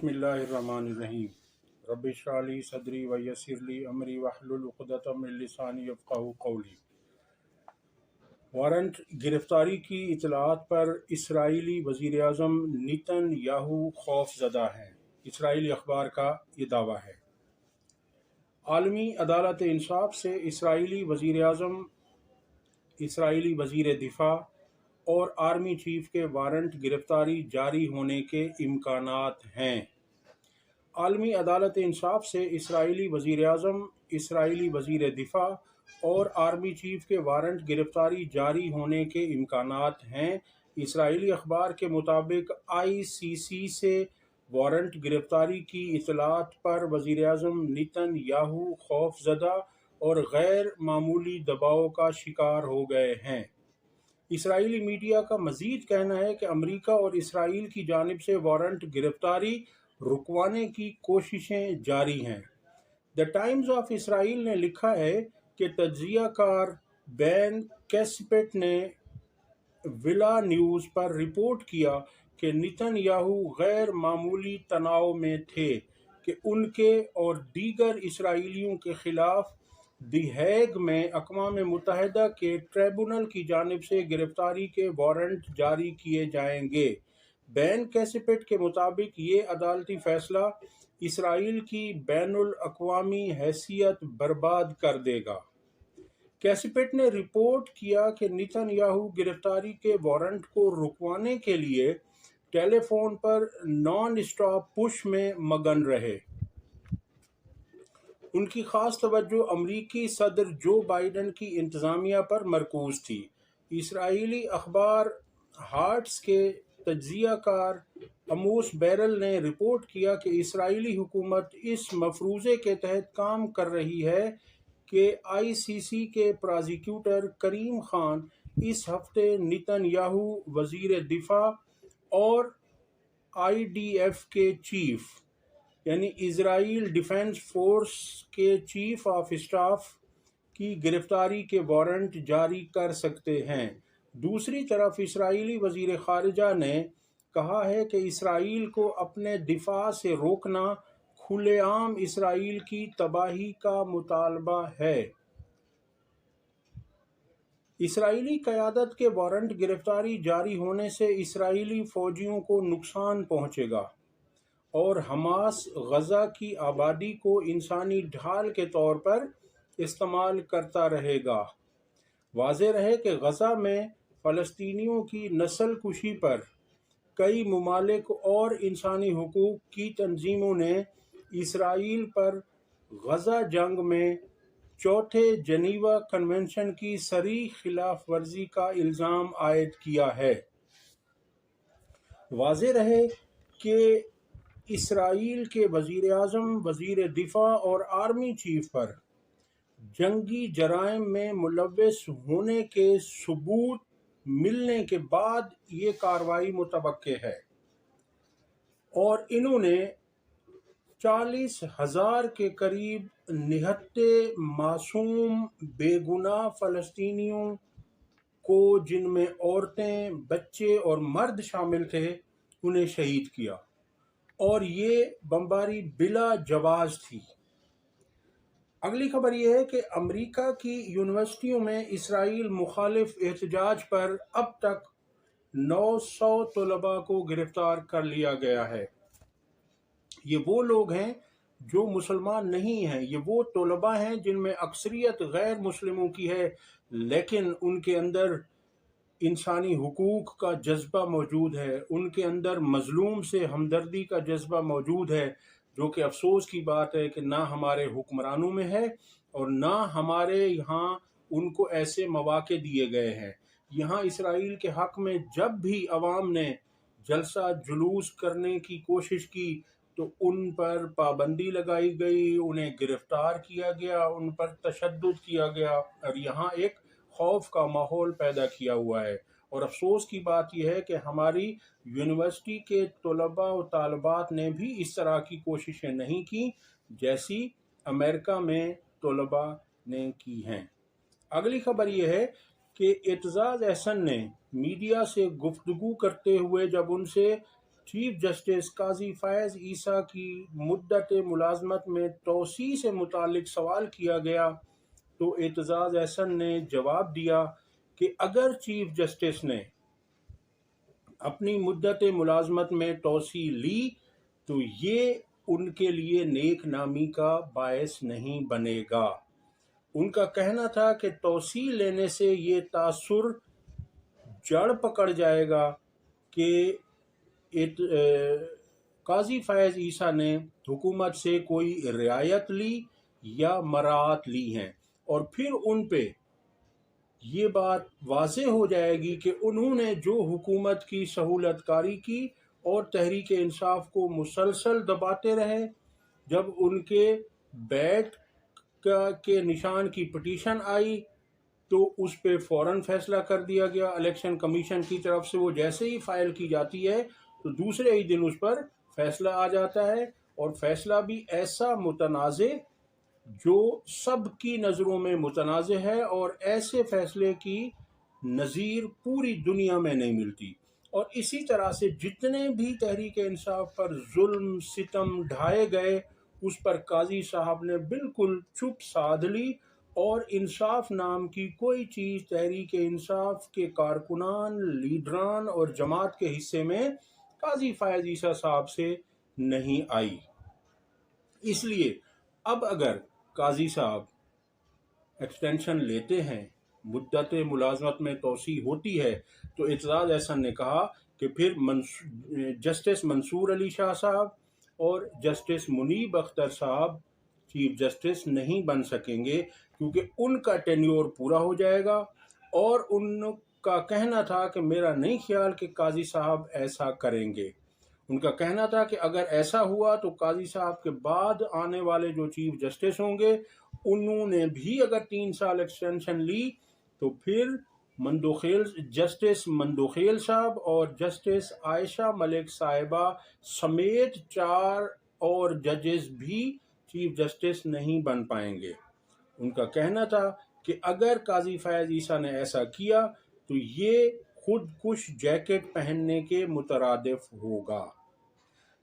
बिस्मिल्लाहिर्रहमानिर्रहीम रब्बि इश्रह ली सदरी व यस्सिर ली अमरी वहलुल उक़दतम मिन लिसानी यफ़क़हू क़ौली। वारंट गिरफ्तारी की इतलात पर इसराइली वज़ीर-ए-आज़म नेतन्याहू खौफज़दा हैं। इसराइली अखबार का ये दावा है। आलमी अदालत इंसाफ से इसराइली वज़ीर-ए-आज़म, इसराइली वज़ीर दिफ़ा और आर्मी चीफ के वारंट गिरफ्तारी जारी होने के इम्कानात हैं। आलमी अदालत इंसाफ से इसराइली वज़ीर-ए-आज़म, इसराइली वज़ीर दिफ़ा और आर्मी चीफ के वारंट गिरफ्तारी जारी होने के इम्कानात हैं। इसराइली अखबार के मुताबिक ICC से वारंट गिरफ्तारी की इतलात पर वज़ीर-ए-आज़म नेतन्याहू खौफज़दा और गैर मामूली दबाव का शिकार हो गए हैं। इसराइली मीडिया का मज़ीद कहना है कि अमरीका और इसराइल की जानिब से वारंट गिरफ्तारी रुकवाने की कोशिशें जारी हैं। द टाइम्स ऑफ इसराइल ने लिखा है कि तज्ज़ियाकार बैन कैसिपेट ने विला न्यूज़ पर रिपोर्ट किया कि नेतन्याहू गैर मामूली तनाव में थे कि उनके और दीगर इसराइलियों के खिलाफ दी हेग में अक़वाम मुत्तहिदा के ट्रिब्यूनल की जानिब से गिरफ्तारी के वारंट जारी किए जाएंगे। बैन कैसिपेट के मुताबिक ये अदालती फैसला इसराइल की बैनुल अक़वामी हैसियत बर्बाद कर देगा। कैसिपेट ने रिपोर्ट किया कि नेतन्याहू गिरफ्तारी के वारंट को रुकवाने के लिए टेलीफोन पर नॉन स्टॉप पुश में मगन रहे। उनकी खास तवज्जो अमरीकी सदर जो बाइडन की इंतज़ामिया पर मरकूज थी। इसराइली अखबार हार्ट्स के तज्ज़ियाकार अमोस बैरल ने रिपोर्ट किया कि इसराइली हुकूमत इस मफरूज़े के तहत काम कर रही है कि ICC के प्रोसिक्यूटर करीम खान इस हफ्ते नेतन्याहू, वज़ीर दिफ़ा और IDF के चीफ यानी इजराइल डिफेंस फोर्स के चीफ ऑफ स्टाफ की गिरफ्तारी के वारंट जारी कर सकते हैं। दूसरी तरफ इसराइली वज़ीर ख़ारिजा ने कहा है कि इसराइल को अपने दिफा से रोकना खुलेआम इसराइल की तबाही का मुतालबा है। इसराइली क़यादत के वारंट गिरफ्तारी जारी होने से इसराइली फ़ौजियों को नुकसान पहुँचेगा और हमास गज़ा की आबादी को इंसानी ढाल के तौर पर इस्तेमाल करता रहेगा। वाज़ेह रहे कि गज़ा में फ़लस्तीनियों की नस्ल कुशी पर कई ममालिक और इंसानी हुकूक की तंजीमों ने इसराइल पर गज़ा जंग में चौथे जनीवा कन्वेंशन की सरीह खिलाफ वर्जी का इल्ज़ाम आयद किया है। वाज़ेह रहे कि इसराइल के वज़ीर-ए-आज़म, वज़ीर दिफ़ा और आर्मी चीफ पर जंगी जराइम में मुलव्वस होने के सबूत मिलने के बाद ये कार्रवाई मुतवक्के है और इन्होंने 40,000 के करीब निहत्ते मासूम बेगुनाह फ़लस्तीनियों को, जिनमें औरतें, बच्चे और मर्द शामिल थे, उन्हें शहीद किया और ये बमबारी बिला जवाज़ थी। अगली खबर यह है कि अमेरिका की यूनिवर्सिटियों में इसराइल मुखालिफ एहतजाज पर अब तक 900 तलबा को गिरफ्तार कर लिया गया है। ये वो लोग हैं जो मुसलमान नहीं हैं, ये वो तलबा हैं जिनमें अक्सरियत गैर मुस्लिमों की है, लेकिन उनके अंदर इंसानी हुकूक का जज्बा मौजूद है, उनके अंदर मजलूम से हमदर्दी का जज्बा मौजूद है, जो कि अफसोस की बात है कि ना हमारे हुक्मरानों में है और ना हमारे यहाँ उनको ऐसे मौके दिए गए हैं। यहाँ इसराइल के हक़ में जब भी अवाम ने जलसा जुलूस करने की कोशिश की तो उन पर पाबंदी लगाई गई, उन्हें गिरफ्तार किया गया, उन पर तशद्दुद किया गया और यहाँ एक खौफ का माहौल पैदा किया हुआ है। और अफसोस की बात यह है कि हमारी यूनिवर्सिटी के तलबा और तालिबात ने भी इस तरह की कोशिशें नहीं की जैसी अमेरिका में तलबा ने की हैं। अगली खबर यह है कि एतजाज़ अहसन ने मीडिया से गुफ्तगू करते हुए जब उनसे चीफ जस्टिस काजी फैज़ ईसा की मुद्दत मुलाजमत में तोसी से मुतालिक सवाल किया गया तो एतजाज़ अहसन ने जवाब दिया कि अगर चीफ जस्टिस ने अपनी मुद्दत मुलाजमत में तोसी ली तो ये उनके लिए नेक नामी का बायस नहीं बनेगा। उनका कहना था कि तोसी लेने से ये तासुर जड़ पकड़ जाएगा कि काजी फैज़ ईसा ने हुकूमत से कोई रियायत ली या मराहत ली हैं और फिर उन पे ये बात वाज़े हो जाएगी कि उन्होंने जो हुकूमत की सहूलतकारी की और तहरीक इंसाफ को मुसलसल दबाते रहे। जब उनके बैट के निशान की पटिशन आई तो उस पे फ़ौरन फैसला कर दिया गया। इलेक्शन कमीशन की तरफ से वो जैसे ही फाइल की जाती है तो दूसरे ही दिन उस पर फैसला आ जाता है, और फैसला भी ऐसा मुतनाज़े जो सब की नज़रों में मुतनाज़े है, और ऐसे फैसले की नज़ीर पूरी दुनिया में नहीं मिलती। और इसी तरह से जितने भी तहरीक इंसाफ पर जुल्म सितम ढाए गए उस पर काजी साहब ने बिल्कुल चुप साध ली, और इंसाफ नाम की कोई चीज़ तहरीक इंसाफ के कारकुनान, लीडरान और जमात के हिस्से में काजी फैज़ ईसा साहब से नहीं आई। इसलिए अब अगर काजी साहब एक्सटेंशन लेते हैं, मुद्दत मुलाजमत में तोसी होती है, तो एतजाज़ अहसन ने कहा कि फिर जस्टिस मंसूर अली शाह साहब और जस्टिस मुनीब अख्तर साहब चीफ जस्टिस नहीं बन सकेंगे, क्योंकि उनका टेन्योर पूरा हो जाएगा। और उनका कहना था कि मेरा नहीं ख्याल कि काजी साहब ऐसा करेंगे। उनका कहना था कि अगर ऐसा हुआ तो काजी साहब के बाद आने वाले जो चीफ जस्टिस होंगे उन्होंने भी अगर 3 साल एक्सटेंशन ली तो फिर जस्टिस मंदोखेल साहब और जस्टिस आयशा मलिक साहिबा समेत 4 और जजेस भी चीफ जस्टिस नहीं बन पाएंगे। उनका कहना था कि अगर काजी फैज़ ईसा ने ऐसा किया तो ये खुद कुश जैकेट पहनने के मुतरादिफ होगा।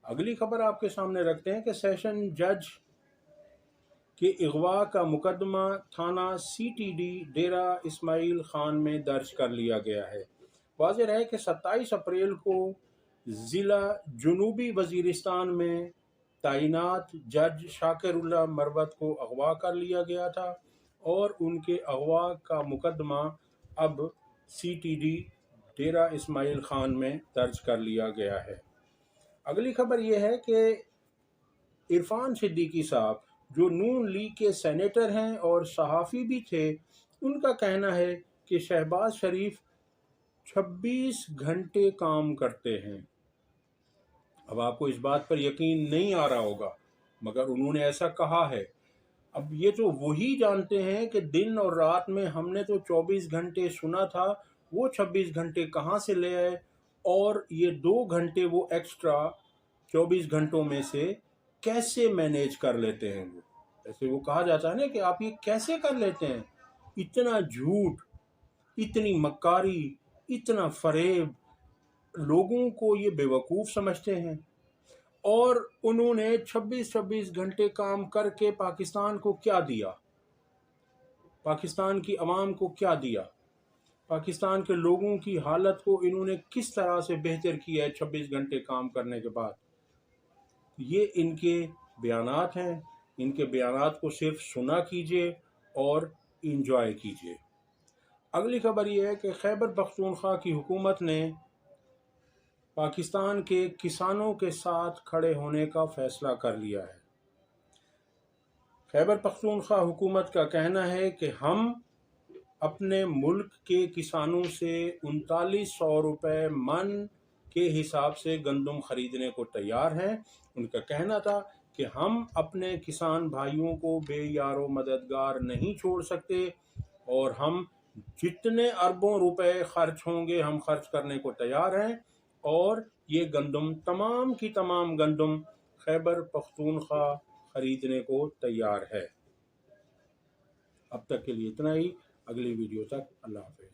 अगली खबर आपके सामने रखते हैं कि सेशन जज के अगवा का मुकदमा थाना CTD डेरा इस्माइल खान में दर्ज कर लिया गया है। वाज़ेह है कि 27 अप्रैल को ज़िला जनूबी वज़ीरिस्तान में तैनात जज शाकिरुल्लाह मरवत को अगवा कर लिया गया था, और उनके अगवा का मुकदमा अब CTD डेरा इस्माइल खान में दर्ज कर लिया गया है। अगली खबर यह है कि इरफान सिद्दीकी साहब जो नून लीग के सेनेटर हैं और सहाफ़ी भी थे, उनका कहना है कि शहबाज शरीफ 26 घंटे काम करते हैं। अब आपको इस बात पर यकीन नहीं आ रहा होगा, मगर उन्होंने ऐसा कहा है। अब ये तो वही जानते हैं कि दिन और रात में हमने तो 24 घंटे सुना था, वो 26 घंटे कहाँ से ले आए, और ये 2 घंटे वो एक्स्ट्रा 24 घंटों में से कैसे मैनेज कर लेते हैं। वो ऐसे वो कहा जाता है ना कि आप ये कैसे कर लेते हैं, इतना झूठ, इतनी मक्कारी, इतना फरेब, लोगों को ये बेवकूफ़ समझते हैं। और उन्होंने 26-26 घंटे काम करके पाकिस्तान को क्या दिया, पाकिस्तान की आवाम को क्या दिया, पाकिस्तान के लोगों की हालत को इन्होंने किस तरह से बेहतर किया है 26 घंटे काम करने के बाद। ये इनके बयानात हैं। इनके बयानात को सिर्फ सुना कीजिए और इंजॉय कीजिए। अगली खबर ये है कि खैबर पख्तूनख्वा की हुकूमत ने पाकिस्तान के किसानों के साथ खड़े होने का फैसला कर लिया है। खैबर पख्तूनख्वा हुकूमत का कहना है कि हम अपने मुल्क के किसानों से 3900 रुपये मन के हिसाब से गंदम खरीदने को तैयार हैं। उनका कहना था कि हम अपने किसान भाइयों को बेयारो मददगार नहीं छोड़ सकते, और हम जितने अरबों रुपए खर्च होंगे हम खर्च करने को तैयार हैं, और ये गंदम तमाम की तमाम गंदम खैबर पख्तूनख्वा खरीदने को तैयार है। अब तक के लिए इतना ही। अगली वीडियो तक अल्लाह हाफ़िज़।